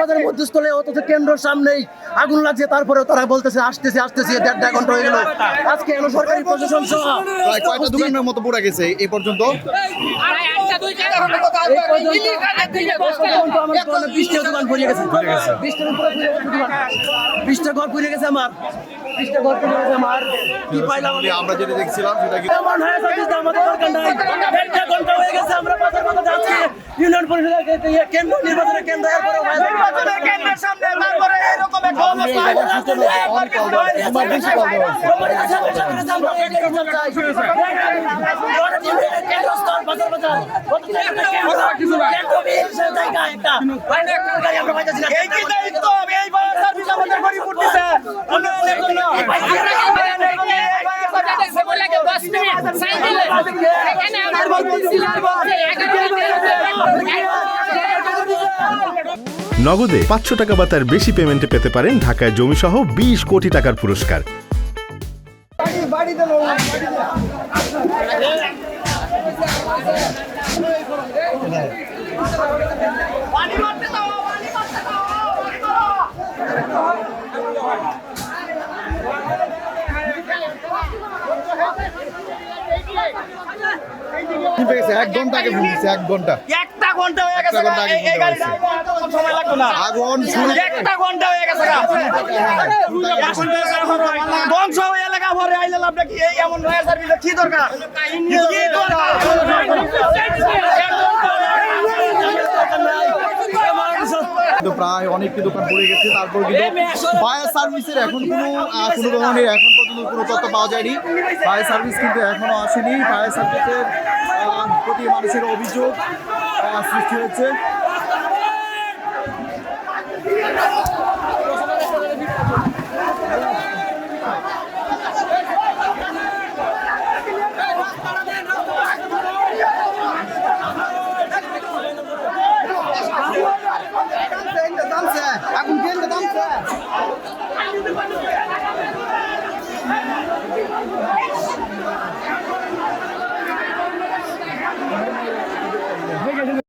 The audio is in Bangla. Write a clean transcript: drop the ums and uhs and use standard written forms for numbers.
বাজারের মধ্যস্থলে অথচ কেন্দ্রের সামনেই আগুন লাগছে, তারপরে তারা বলতেছে আসতেছে 1.5 ঘন্টা হয়ে গেল। আজকে এলো সরকারি প্রশাসন সহ প্রায় কয়টা দোকানের মতো পুড়ে গেছে এই পর্যন্ত? বৃষ্টির দোকান পড়ে গেছে, বৃষ্টির উপরে 20টা ঘর পড়ে গেছে আমার, 20টা ঘর পড়ে গেছে আমার। কি পাইলাম আমরা যেটা দেখছিলাম সেটা কি আমাদের দরকার নাই। 1.5 ঘন্টা হয়ে গেছে আমরা বাজার যাচ্ছি, ইউনিয়ন পরিষদের কেন্দ্র নির্বাচনের কেন্দ্র, এরপরে কেন্দ্রের সামনে তারপরে এরকম একটা অবস্থা। নগদে 500 টাকা বা তার বেশি পেমেন্টে পেতে পারেন ঢাকায় জমিসহ 20 কোটি টাকার পুরস্কার। এক ঘন্টা আগে ফোন দিচ্ছে, 1 ঘন্টা। একটা ঘন্টা হয়ে গেছে, এই গাড়িটা সময় লাগবে না। আগুন শুরু একটা ঘন্টা হয়ে গেছে, ধ্বংস হয়ে এলাকা ভরে আইলে লাভটা কি? এই এমন নয়া সার্ভিসের কি দরকার? প্রায় অনেকটি দোকান পড়ে গেছে। তারপর কিন্তু ফায়ার সার্ভিসের এখন কোনো ধরনের এখন পর্যন্ত কোনো তথ্য পাওয়া যায়নি। ফায়ার সার্ভিস কিন্তু এখনো আসেনি। ফায়ার সার্ভিসের প্রতি মানুষের অভিযোগ সৃষ্টি হয়েছে। আগুন